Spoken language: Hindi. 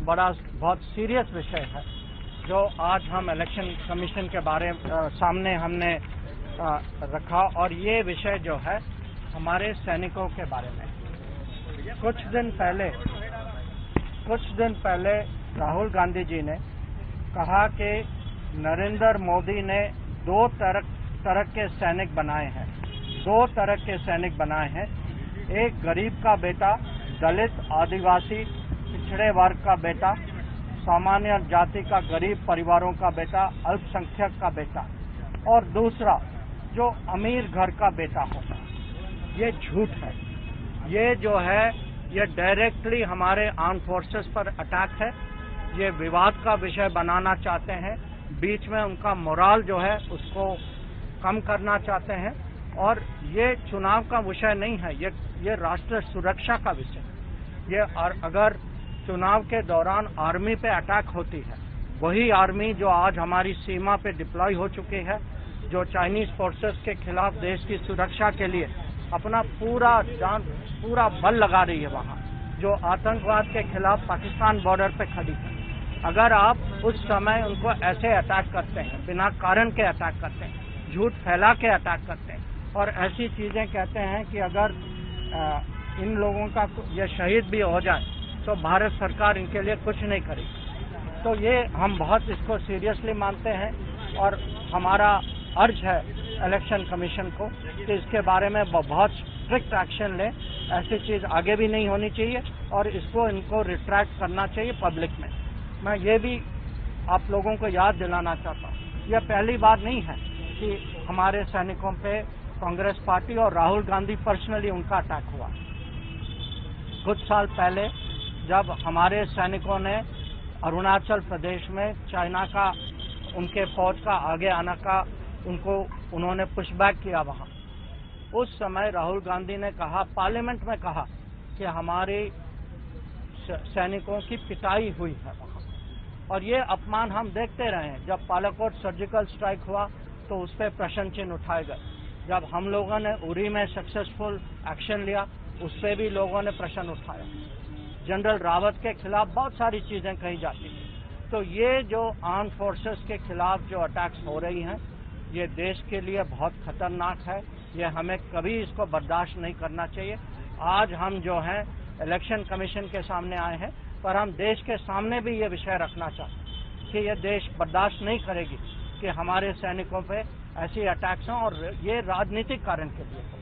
बहुत सीरियस विषय है जो आज हम इलेक्शन कमीशन के सामने हमने रखा, और ये विषय जो है हमारे सैनिकों के बारे में। कुछ दिन पहले राहुल गांधी जी ने कहा कि नरेंद्र मोदी ने दो तरह के सैनिक बनाए हैं, एक गरीब का बेटा, दलित, आदिवासी, पिछड़े वर्ग का बेटा, सामान्य जाति का गरीब परिवारों का बेटा, अल्पसंख्यक का बेटा, और दूसरा जो अमीर घर का बेटा होगा। ये झूठ है। ये जो है ये डायरेक्टली हमारे आर्म फोर्सेस पर अटैक है। ये विवाद का विषय बनाना चाहते हैं, बीच में उनका मोराल जो है उसको कम करना चाहते हैं, और ये चुनाव का विषय नहीं है, ये राष्ट्रीय सुरक्षा का विषय है। ये अगर चुनाव के दौरान आर्मी पे अटैक होती है, वही आर्मी जो आज हमारी सीमा पे डिप्लॉय हो चुकी है, जो चाइनीज फोर्सेस के खिलाफ देश की सुरक्षा के लिए अपना पूरा बल लगा रही है वहाँ, जो आतंकवाद के खिलाफ पाकिस्तान बॉर्डर पे खड़ी है। अगर आप उस समय उनको ऐसे अटैक करते हैं, बिना कारण के अटैक करते हैं, झूठ फैला के अटैक करते हैं, और ऐसी चीजें कहते हैं कि अगर इन लोगों का ये शहीद भी हो जाए तो भारत सरकार इनके लिए कुछ नहीं करेगी। तो ये हम बहुत इसको सीरियसली मानते हैं, और हमारा अर्ज है इलेक्शन कमीशन को कि इसके बारे में बहुत स्ट्रिक्ट एक्शन लें। ऐसी चीज आगे भी नहीं होनी चाहिए, और इनको रिट्रैक्ट करना चाहिए पब्लिक में। मैं ये भी आप लोगों को याद दिलाना चाहता हूँ, यह पहली बार नहीं है कि हमारे सैनिकों पे कांग्रेस पार्टी और राहुल गांधी पर्सनली उनका अटैक हुआ। कुछ साल पहले जब हमारे सैनिकों ने अरुणाचल प्रदेश में चाइना का, उनके फौज का आगे आने का उन्होंने पुशबैक किया वहां, उस समय राहुल गांधी ने कहा, पार्लियामेंट में कहा कि हमारे सैनिकों की पिटाई हुई है वहां, और ये अपमान हम देखते रहे हैं। जब बालाकोट सर्जिकल स्ट्राइक हुआ तो उस पर प्रश्न चिन्ह उठाए गए। जब हम लोगों ने उरी में सक्सेसफुल एक्शन लिया, उस पर भी लोगों ने प्रश्न उठाया। जनरल रावत के खिलाफ बहुत सारी चीजें कही जाती थी। तो ये जो आर्म फोर्सेस के खिलाफ जो अटैक्स हो रही हैं, ये देश के लिए बहुत खतरनाक है। ये हमें कभी इसको बर्दाश्त नहीं करना चाहिए। आज हम जो है इलेक्शन कमीशन के सामने आए हैं, पर हम देश के सामने भी ये विषय रखना चाहते हैं कि ये देश बर्दाश्त नहीं करेगी कि हमारे सैनिकों पे ऐसी अटैक्स हों, और ये राजनीतिक कारण के लिए हो।